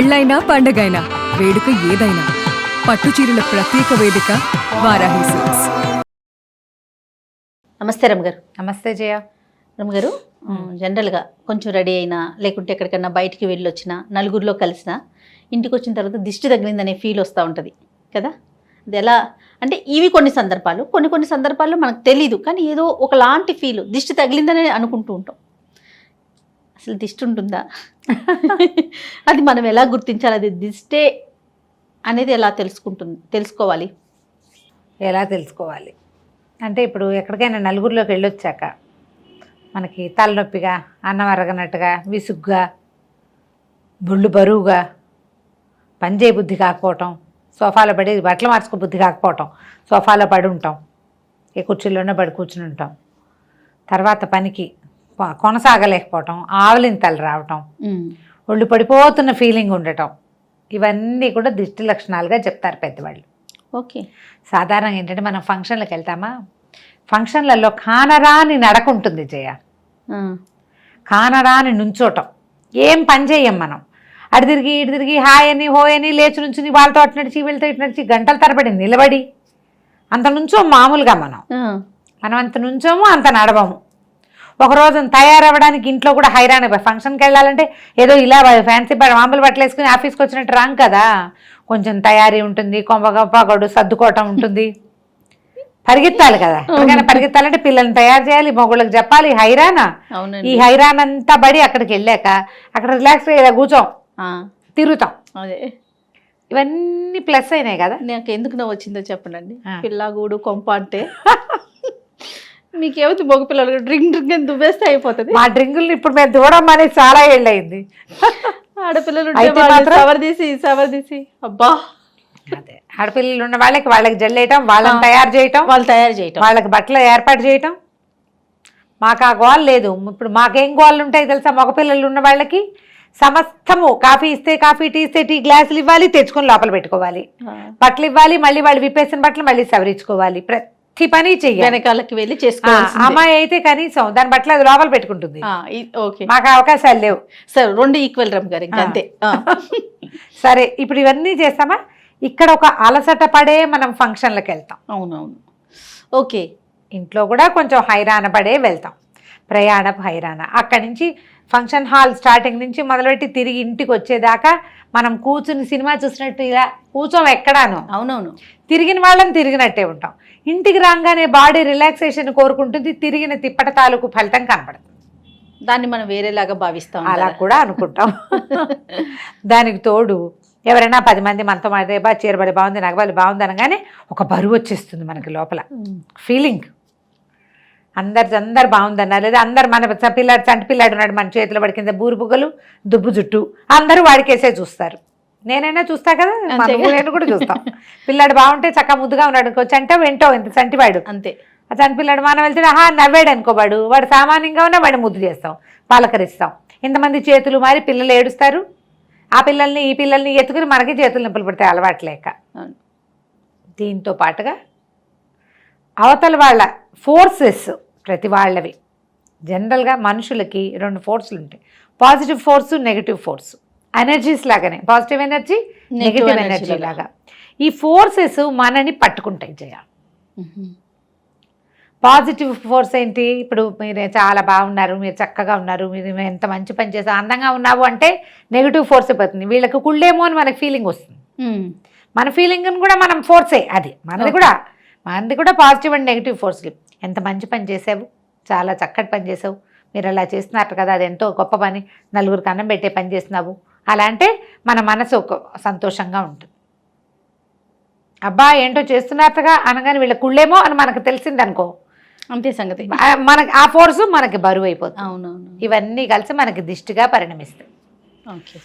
పెళ్ళైనా పండగైనా వేడుక ఏదైనా పట్టుచీరల ప్రత్యేక వేదిక వారాహి సిల్క్స్. నమస్తే రమగారు. నమస్తే జయ. రమగారు, జనరల్గా కొంచెం రెడీ అయినా లేకుంటే ఎక్కడికన్నా బయటికి వెళ్ళి వచ్చినా నలుగురిలో కలిసినా ఇంటికి వచ్చిన తర్వాత దిష్టి తగిలిందనే ఫీల్ వస్తూ ఉంటుంది కదా. అది ఎలా అంటే ఇవి కొన్ని సందర్భాల్లో మనకు తెలీదు, కానీ ఏదో ఒకలాంటి ఫీల్ దిష్టి తగిలిందని అనుకుంటూ ఉంటాం. అసలు దిష్టి ఉంటుందా? అది మనం ఎలా గుర్తించాలి? అది దిష్టే అనేది ఎలా తెలుసుకోవాలి? ఎలా తెలుసుకోవాలి అంటే ఇప్పుడు ఎక్కడికైనా నలుగురిలోకి వెళ్ళొచ్చాక మనకి తలనొప్పిగా, అన్నం అరగనట్టుగా, విసుగ్గా, బొళ్ళు బరువుగా, పనిచేయ బుద్ధి కాకపోవటం, సోఫాలో పడి బట్టలు మార్చుకో బుద్ధి కాకపోవటం, సోఫాలో పడి ఉంటాం, ఏ కుర్చీలోనే పడి కూర్చుని ఉంటాం, తర్వాత పనికి కొనసాగలేకపోవటం, ఆవలింతలు రావటం, ఒళ్ళు పడిపోతున్న ఫీలింగ్ ఉండటం, ఇవన్నీ కూడా దిష్టి లక్షణాలుగా చెప్తారు పెద్దవాళ్ళు. ఓకే. సాధారణంగా ఏంటంటే మనం ఫంక్షన్లకు వెళ్తామా, ఫంక్షన్లలో కానరాని నడక ఉంటుంది జయ. కానరాని నుంచోటం, ఏం పని చేయం మనం. అటు తిరిగి ఇటు తిరిగి హాయ్ అని హోయ్ అని లేచి నుంచుని వాళ్ళతో అటు నడిచి వీళ్ళతో ఇటు నడిచి గంటల తరబడి నిలబడి అంత నుంచో మామూలుగా మనం అంత నుంచోము అంత నడవము. ఒకరోజు తయారవ్వడానికి ఇంట్లో కూడా హైరాణ. ఫంక్షన్కి వెళ్ళాలంటే ఏదో ఇలా ఫ్యాన్సీ మామూలు బట్టలు వేసుకుని ఆఫీస్కి వచ్చినట్టు రాం కదా. కొంచెం తయారీ ఉంటుంది, కొంపగొడు సర్దుకోవటం ఉంటుంది, పరిగెత్తాలి కదా. ఎక్కడికైనా పరిగెత్తాలంటే పిల్లల్ని తయారు చేయాలి, మొగుళ్ళకి చెప్పాలి, హైరానా. ఈ హైరాన్ అంతా పడి అక్కడికి వెళ్ళాక అక్కడ రిలాక్స్ ఇలా కూర్చోం, తిరుగుతాం. అదే ఇవన్నీ ప్లస్ అయినాయి కదా. నాకు ఎందుకు నవ్వు వచ్చిందో చెప్పండి. పిల్లగూడు కొంప అంటే మీకేమైతే మగ పిల్లలు డ్రింక్ అని దువ్వేస్తే అయిపోతుంది. మా డ్రింకులు ఇప్పుడు మేము దూడం అనేది చాలా ఏళ్ళయింది. ఆడపిల్లలు సవర్ తీసి అబ్బా. అదే ఆడపిల్లలు ఉన్న వాళ్ళకి జల్లేయటం, వాళ్ళని తయారు చేయటం, వాళ్ళకి బట్టలు ఏర్పాటు చేయటం. మాకు ఆ గోల్ లేదు. ఇప్పుడు మాకేం గోళ్ళు ఉంటాయి తెలుసా? మగపిల్లలు ఉన్న వాళ్ళకి సమస్తము కాఫీ ఇస్తే కాఫీ, టీ ఇస్తే టీ, గ్లాసులు ఇవ్వాలి, తెచ్చుకొని లోపల పెట్టుకోవాలి, బట్టలు ఇవ్వాలి, మళ్ళీ వాళ్ళు విప్పేసిన బట్టలు మళ్ళీ సవరించుకోవాలి, ప్రతి పని చెయ్యాలి, వెనకాలకి వెళ్ళి చేసుకోవాలి. అమ్మాయి అయితే కనీసం దాని బట్టలు అది లోపల పెట్టుకుంటుంది. మాకు అవకాశాలు లేవు. సరే, రెండు ఈక్వల్ రమ్ గారు అంతే. సరే, ఇప్పుడు ఇవన్నీ చేస్తామా? ఇక్కడ ఒక అలసట పడే మనం ఫంక్షన్లకు వెళ్తాం. అవునవును. ఓకే. ఇంట్లో కూడా కొంచెం హైరాణ పడే వెళ్తాం, ప్రయాణపు హైరాణ. అక్కడి నుంచి ఫంక్షన్ హాల్ స్టార్టింగ్ నుంచి మొదలుపెట్టి తిరిగి ఇంటికి వచ్చేదాకా మనం కూర్చుని సినిమా చూసినట్టు ఇలా కూర్చోం ఎక్కడాను. అవునవును. తిరిగిన వాళ్ళని తిరిగినట్టే ఉంటాం. ఇంటికి రాగానే బాడీ రిలాక్సేషన్ కోరుకుంటుంది, తిరిగిన తిప్పట తాలూకు ఫలితం కనపడుతుంది. దాన్ని మనం వేరేలాగా భావిస్తాం, అలా కూడా అనుకుంటాం. దానికి తోడు ఎవరైనా 10 మంది మనతో మాదేబా చీరబడి బాగుంది, నగబలి బాగుంది అనగానే ఒక బరువు వచ్చేస్తుంది మనకి లోపల ఫీలింగ్. అందరు బాగుందన్నారు, లేదా అందరు మన పిల్లాడు చంటి పిల్లాడు ఉన్నాడు మన చేతిలో పడి కింద బూరు బుగ్గలు దుబ్బు జుట్టు అందరూ వాడికేసే చూస్తారు. నేనైనా చూస్తా కదా, నేను కూడా చూస్తాం. పిల్లాడు బాగుంటే చక్కగా ముద్దుగా ఉన్నాడు అనుకోవచ్చు, అంటే వెంటో ఇంత చంటివాడు అంతే. ఆ చంటి పిల్లాడు మనం వెళ్తే నవ్వాడు అనుకోవాడు, వాడు సామాన్యంగా ఉన్నా వాడిని ముద్దు చేస్తాం, పలకరిస్తాం. ఇంతమంది చేతులు మారి పిల్లలు ఏడుస్తారు. ఆ పిల్లల్ని ఈ పిల్లల్ని ఎత్తుకుని మనకి చేతులు నొప్పులు పడతాయి అలవాట్లేక. దీంతో పాటుగా అవతల వాళ్ళ ఫోర్సెస్ ప్రతి వాళ్ళవి. జనరల్గా మనుషులకి 2 ఫోర్సులు ఉంటాయి, positive force, negative force. Energies లాగానే పాజిటివ్ ఎనర్జీ, నెగిటివ్ ఎనర్జీ లాగా ఈ ఫోర్సెస్ మనని పట్టుకుంటాయి జయ. పాజిటివ్ ఫోర్స్ ఏంటి? ఇప్పుడు మీరు చాలా బాగున్నారు, మీరు చక్కగా ఉన్నారు, మీరు ఎంత మంచి పని చేసావు, అందంగా ఉన్నావు అంటే నెగిటివ్ ఫోర్స్ అయిపోతుంది. వీళ్ళకి కుళ్ళేమో అని మనకి ఫీలింగ్ వస్తుంది. మన ఫీలింగ్ని కూడా మనం ఫోర్సే, అది మనది కూడా పాజిటివ్ అండ్ నెగిటివ్ ఫోర్స్లు. ఎంత మంచి పని చేసావు, చాలా చక్కటి పని చేసావు, మీరు అలా చేస్తున్నారు కదా, అది ఎంతో గొప్ప పని, నలుగురికి అన్నం పెట్టే పని చేస్తున్నావు, అలా అంటే మన మనసు సంతోషంగా ఉంటుంది. అబ్బా ఏంటో చేస్తున్నట్టుగా అనగానే వీళ్ళ కుళ్ళేమో అని మనకు తెలిసిందనుకో, అంతే సంగతి. మనకి ఆ ఫోర్సు మనకి బరువు అయిపోతుంది. అవునవును. ఇవన్నీ కలిసి మనకి దిష్టిగా పరిణమిస్తాయి. ఓకే.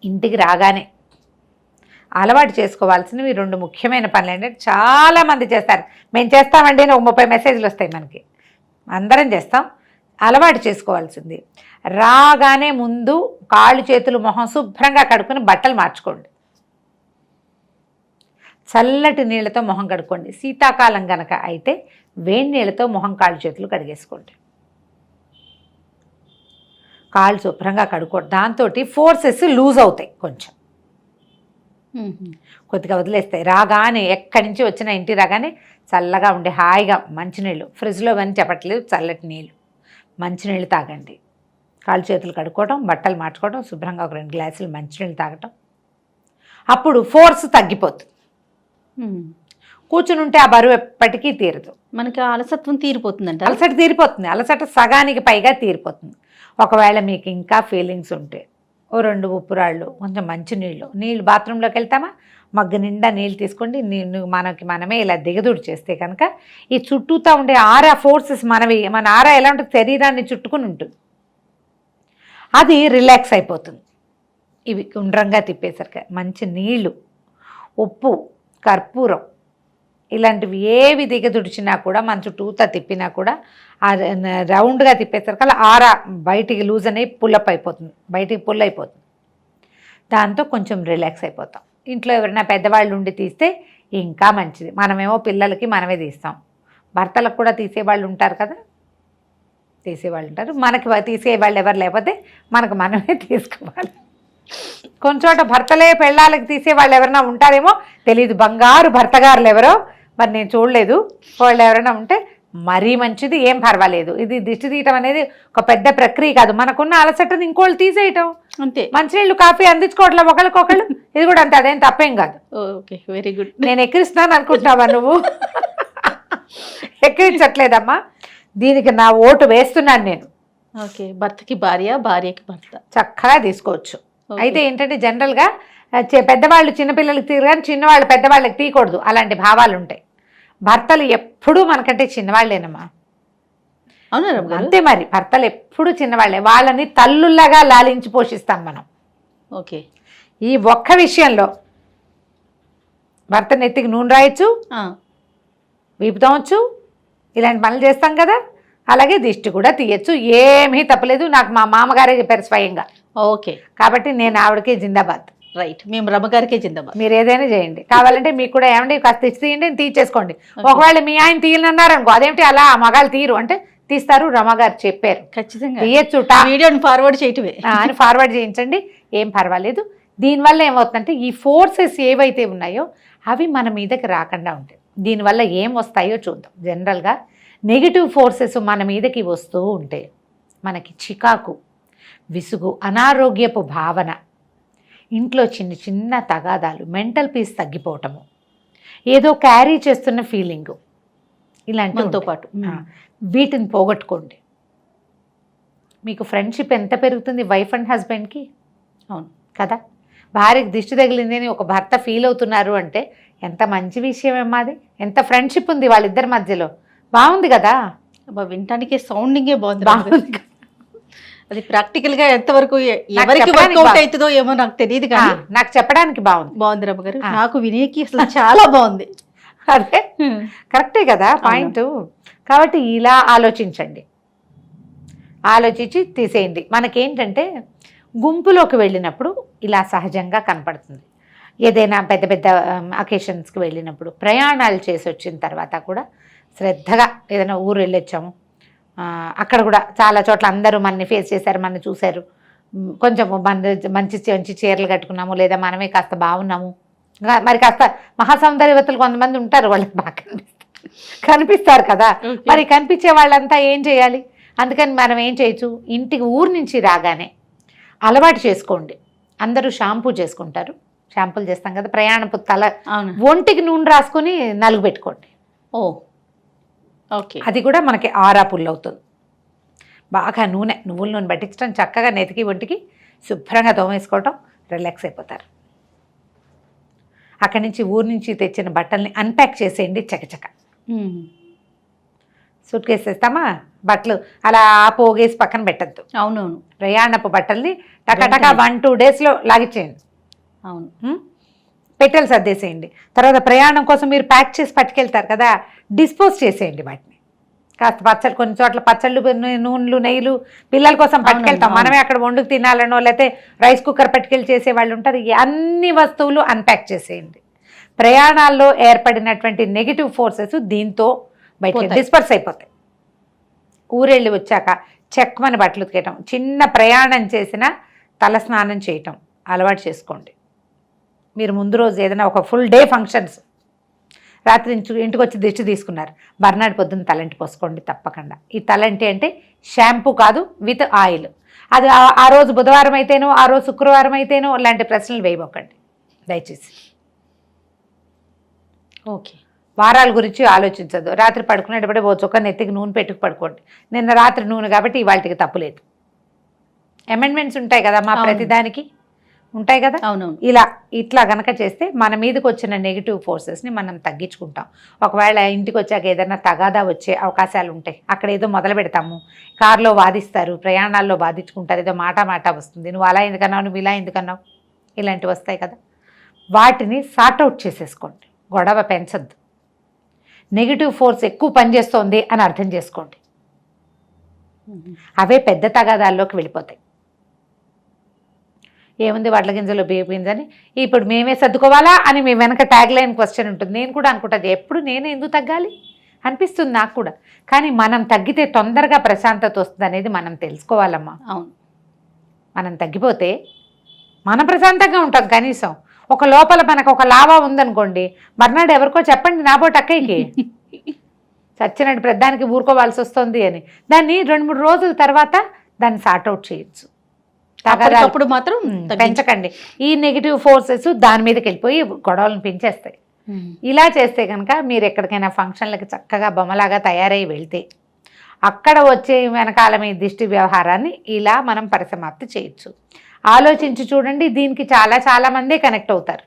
ఇంటికి రాగానే అలవాటు చేసుకోవాల్సినవి 2 ముఖ్యమైన పనులు ఏంటంటే చాలామంది చేస్తారు. మేము చేస్తామండి, 30 మెసేజ్లు వస్తాయి మనకి, అందరం చేస్తాం. అలవాటు చేసుకోవాల్సింది, రాగానే ముందు కాళ్ళు చేతులు మొహం శుభ్రంగా కడుక్కొని బట్టలు మార్చుకోండి, చల్లటి నీళ్ళతో మొహం కడుక్కోండి. శీతాకాలం గనక అయితే వేడి నీళ్ళతో మొహం కాళ్ళు చేతులు కడిగేసుకోండి. కాళ్ళు శుభ్రంగా కడుక్కోవడం. దాంతో ఫోర్సెస్ లూజ్ అవుతాయి, కొంచెం కొద్దిగా వదిలేస్తాయి. రాగానే ఎక్కడి నుంచి వచ్చినా ఇంటికి రాగానే చల్లగా ఉండే హాయిగా మంచినీళ్ళు, ఫ్రిడ్జ్లో కానీ చెప్పట్లేదు, చల్లటి నీళ్ళు, మంచినీళ్ళు తాగండి. కాళ్ళు చేతులు కడుక్కోవడం, బట్టలు మార్చుకోవడం, శుభ్రంగా ఒక 2 గ్లాసులు మంచినీళ్ళు తాగటం. అప్పుడు ఫోర్స్ తగ్గిపోతుంది. కూర్చుని ఉంటే ఆ బరువు ఎప్పటికీ తీరదు. మనకి అలసత్వం తీరిపోతుందంట. అలసట తీరిపోతుంది, అలసట సగానికి పైగా తీరిపోతుంది. ఒకవేళ మీకు ఇంకా ఫీలింగ్స్ ఉంటే ఓ 2 ఉప్పురాళ్ళు, కొంచెం మంచినీళ్ళు, బాత్రూంలోకి వెళ్తామా, మగ్గు నిండా నీళ్ళు తీసుకోండి. మనమే ఇలా దిగదుడి చేస్తే కనుక ఈ చుట్టూతా ఉండే ఆరా ఫోర్సెస్ మన ఆరా ఎలా ఉంటుంది, శరీరాన్ని చుట్టుకుని ఉంటుంది, అది రిలాక్స్ అయిపోతుంది. ఇవి గుండ్రంగా తిప్పేసరికి మంచి నీళ్ళు, ఉప్పు, కర్పూరం ఇలాంటివి ఏవి దిగదుడిచినా కూడా, మన చుట్టూతా తిప్పినా కూడా ఆ రౌండ్గా తిప్పేసరికి ఆరా బయటికి లూజ్ అనేది పుల్లప్ అయిపోతుంది, బయటికి పుల్ అయిపోతుంది. దాంతో కొంచెం రిలాక్స్ అయిపోతాం. ఇంట్లో ఎవరైనా పెద్దవాళ్ళు ఉండి తీస్తే ఇంకా మంచిది. మనమేమో పిల్లలకి మనమే తీస్తాం, భర్తలకు కూడా తీసేవాళ్ళు ఉంటారు కదా, తీసేవాళ్ళు ఉంటారు. మనకి తీసేవాళ్ళు ఎవరు లేకపోతే మనకు మనమే తీసుకోవాలి. కొంచెం భర్తలే పెళ్ళాలకి తీసేవాళ్ళు ఎవరైనా ఉంటారేమో తెలియదు, బంగారు భర్తగారులు ఎవరో మరి నేను చూడలేదు. వాళ్ళు ఎవరైనా ఉంటే మరీ మంచిది, ఏం పర్వాలేదు. ఇది దిష్టి తీయటం అనేది ఒక పెద్ద ప్రక్రియ కాదు. మనకున్న అలసటని ఇంకోళ్ళు తీసేయటం అంతే. మంచినీళ్ళు, కాఫీ అందించుకోవట్లే ఒకళ్ళకొకళ్ళు, ఇది కూడా అంతే, అదేం తప్పేం కాదు. Okay, very good. నేను ఎక్కిరిస్తున్నాను అనుకుంటున్నావా నువ్వు? ఎక్కిరించట్లేదమ్మా, దీనికి నా ఓటు వేస్తున్నాను నేను. ఓకే, భర్తకి భార్య, భార్యకి భర్త చక్కగా తీసుకోవచ్చు. అయితే ఏంటంటే జనరల్గా పెద్దవాళ్ళు చిన్నపిల్లలకి తీరు కానీ చిన్నవాళ్ళు పెద్దవాళ్ళకి తీయకూడదు, అలాంటి భావాలు ఉంటాయి. భర్తలు ఎప్పుడూ మనకంటే చిన్నవాళ్ళేనమ్మా. అవునా? అంతే మరి, భర్తలు ఎప్పుడు చిన్నవాళ్ళే. వాళ్ళని తల్లుల్లాగా లాలించి పోషిస్తాం మనం. ఓకే, ఈ ఒక్క విషయంలో భర్త నెత్తికి నూనె రాయొచ్చు, వీపుతావచ్చు, ఇలాంటి పనులు చేస్తాం కదా. అలాగే దిష్టి కూడా తీయచ్చు, ఏమీ తప్పలేదు. నాకు మా మామగారే చెప్పారు స్వయంగా. ఓకే, కాబట్టి నేను ఆవిడకే జిందాబాద్. రైట్, మేము రమ్మగారికే జిందాబాద్. మీరు ఏదైనా చేయండి, కావాలంటే మీకు కూడా ఏమండి కాస్త దిష్టి తీయండి, తీసేసుకోండి. ఒకవేళ మీ ఆయన తీయనన్నారు అనుకో, అదేమిటి అలా మగాళ్ళు తీరు అంటే తీస్తారు, రమ్మగారు చెప్పారు ఖచ్చితంగా తీయచ్చు. వీడియోని ఫార్వర్డ్ చేయటమే అని ఫార్వర్డ్ చేయించండి, ఏం పర్వాలేదు. దీనివల్ల ఏమవుతుందంటే ఈ ఫోర్సెస్ ఏవైతే ఉన్నాయో అవి మన మీదకి రాకుండా ఉంటాయి. దీనివల్ల ఏం వస్తాయో చూద్దాం. జనరల్గా నెగిటివ్ ఫోర్సెస్ మన మీదకి వస్తూ ఉంటే మనకి చికాకు, విసుగు, అనారోగ్యపు భావన, ఇంట్లో చిన్న చిన్న తగాదాలు, మెంటల్ పీస్ తగ్గిపోవటము, ఏదో క్యారీ చేస్తున్న ఫీలింగు, ఇలాంటితో పాటు వీటిని పోగొట్టుకోండి. మీకు ఫ్రెండ్షిప్ ఎంత పెరుగుతుంది వైఫ్ అండ్ హస్బెండ్కి? అవును కదా. భార్యకి దిష్టి తగిలింది అని ఒక భర్త ఫీల్ అవుతున్నారు అంటే ఎంత మంచి విషయమేమో అది. ఎంత ఫ్రెండ్షిప్ ఉంది వాళ్ళిద్దరి మధ్యలో, బాగుంది కదా. వినటానికి సౌండింగే బాగుంది. అది ప్రాక్టికల్ గా ఎంతవరకు ఎవరికి వర్కౌట్ అవుతుందో ఏమో నాకు తెలియదు, కానీ నాకు చెప్పడానికి బాగుంది రమ్మగారు. నాకు వినేకి అసలు చాలా బాగుంది. అదే కరెక్టే కదా పాయింట్. కాబట్టి ఇలా ఆలోచించండి, ఆలోచించి తీసేయండి. మనకేంటంటే గుంపులోకి వెళ్ళినప్పుడు ఇలా సహజంగా కనపడుతుంది. ఏదైనా పెద్ద పెద్ద అకేషన్స్కి వెళ్ళినప్పుడు, ప్రయాణాలు చేసి వచ్చిన తర్వాత కూడా శ్రద్ధగా ఏదైనా ఊరు వెళ్ళొచ్చాము, అక్కడ కూడా చాలా చోట్ల అందరూ మనని ఫేస్ చేశారు, మనని చూశారు, కొంచెం మంచి మంచి చీరలు కట్టుకున్నాము, లేదా మనమే కాస్త బాగున్నాము, మరి కాస్త మహాసౌందర్యవతులు కొంతమంది ఉంటారు, వాళ్ళకి బాగా కనిపిస్తారు కదా. మరి కనిపించే వాళ్ళంతా ఏం చేయాలి? అందుకని మనం ఏం చేయొచ్చు, ఇంటికి ఊరు నుంచి రాగానే అలవాటు చేసుకోండి. అందరూ షాంపూ చేసుకుంటారు, షాంపూలు చేస్తాం కదా, ప్రయాణపు తల ఒంటికి నూనె రాసుకొని నలుగు పెట్టుకోండి. ఓకే, అది కూడా మనకి ఆరా పుల్ అవుతుంది. బాగా నువ్వుల నూనె పట్టించడం, చక్కగా నెతికి ఒంటికి శుభ్రంగా తోమేసుకోవటం, రిలాక్స్ అయిపోతారు. అక్కడి నుంచి ఊరు నుంచి తెచ్చిన బట్టల్ని అన్ప్యాక్ చేసేయండి చకచక. సూట్ కేసు వేస్తామా, బట్టలు అలా పోగేసి పక్కన పెట్టద్దు. అవునవును, ప్రయాణపు బట్టల్ని టకటక 1-2 డేస్లో లాగిచ్చేయండి. అవును, పెట్టెలు సర్దేసేయండి. తర్వాత ప్రయాణం కోసం మీరు ప్యాక్ చేసి పట్టుకెళ్తారు కదా, డిస్పోజ్ చేసేయండి వాటిని. కాస్త పచ్చళ్ళు, కొన్ని చోట్ల పచ్చళ్ళు, నూనెలు, నెయ్యిలు పిల్లల కోసం పట్టుకెళ్తాం, మనమే అక్కడ వండుకు తినాలనో లేకపోతే రైస్ కుక్కర్ పట్టుకెళ్ళి చేసే వాళ్ళు ఉంటారు. అన్ని వస్తువులు అన్ప్యాక్ చేసేయండి. ప్రయాణాల్లో ఏర్పడినటువంటి నెగిటివ్ ఫోర్సెస్ దీంతో బయట డిస్పర్స్ అయిపోతాయి. ఊరెళ్ళి వచ్చాక చెక్కమని బట్టలు ఉతికేయటం, చిన్న ప్రయాణం చేసినా తల స్నానం చేయటం అలవాటు చేసుకోండి. మీరు ముందు రోజు ఏదైనా ఒక ఫుల్ డే ఫంక్షన్స్, రాత్రి ఇంటికి వచ్చి దిష్టి తీసుకున్నారు, మర్నాడు పొద్దున్న తలంటి పోసుకోండి తప్పకుండా. ఈ తలంటి అంటే షాంపూ కాదు, విత్ ఆయిల్. అది ఆ రోజు బుధవారం అయితేనో, ఆ రోజు శుక్రవారం అయితేనో లాంటి ప్రశ్నలు వేయబోకండి దయచేసి. ఓకే. వారాల గురించి ఆలోచించదు. రాత్రి పడుకునేటప్పుడే ఓ చుక్క నెత్తికి నూనె పెట్టుకు పడుకోండి. నిన్న రాత్రి నూనె కాబట్టి ఇవాళకి తప్పులేదు. అమెండ్మెంట్స్ ఉంటాయి కదా మా ప్రతిదానికి, ఉంటాయి కదా. అవునవును. ఇట్లా గనక చేస్తే మన మీదకి వచ్చిన నెగిటివ్ ఫోర్సెస్ని మనం తగ్గించుకుంటాం. ఒకవేళ ఇంటికి వచ్చాక ఏదైనా తగాదా వచ్చే అవకాశాలు ఉంటాయి, అక్కడ ఏదో మొదలు పెడతాము, కారులో వాదిస్తారు, ప్రయాణాల్లో బాధించుకుంటారు, ఏదో మాట వస్తుంది, నువ్వు అలా ఎందుకన్నావు, నువ్వు ఇలా ఎందుకన్నావు, ఇలాంటివి వస్తాయి కదా. వాటిని సార్ట్అవుట్ చేసేసుకోండి. గొడవ పెంచద్దు. నెగిటివ్ ఫోర్స్ ఎక్కువ పనిచేస్తోంది అని అర్థం చేసుకోండి. అవే పెద్ద తగాదాల్లోకి వెళ్ళిపోతాయి. ఏముంది వడ్ల గింజలు బియ్య గింజని ఇప్పుడు మేమే సర్దుకోవాలా అని మీ వెనక ట్యాగ్ లైన్ క్వశ్చన్ ఉంటుంది. నేను కూడా అనుకుంటుంది, ఎప్పుడు నేనే ఎందుకు తగ్గాలి అనిపిస్తుంది నాకు కూడా. కానీ మనం తగ్గితే తొందరగా ప్రశాంతత వస్తుంది అనేది మనం తెలుసుకోవాలమ్మా. అవును. మనం తగ్గిపోతే మనం ప్రశాంతంగా ఉంటాం. కనీసం ఒక లోపల మనకు ఒక లావా ఉందనుకోండి, మర్నాడు ఎవరికో చెప్పండి నాబోటి అక్కయ్యకి చచ్చినట్టు ప్రధానికి ఊరుకోవాల్సి వస్తుంది అని, దాన్ని 2-3 రోజుల తర్వాత దాన్ని సార్ట్అవుట్ చేయొచ్చు. అప్పుడు మాత్రం పెంచకండి. ఈ నెగిటివ్ ఫోర్సెస్ దాని మీదకి వెళ్ళిపోయి గొడవలను పెంచేస్తాయి. ఇలా చేస్తే కనుక మీరు ఎక్కడికైనా ఫంక్షన్లకి చక్కగా బొమ్మలాగా తయారై వెళ్తే అక్కడ వచ్చే వెనకాల మీ దిష్టి వ్యవహారాన్ని ఇలా మనం పరిసమాప్తి చేయొచ్చు. ఆలోచించి చూడండి, దీనికి చాలా మందే కనెక్ట్ అవుతారు.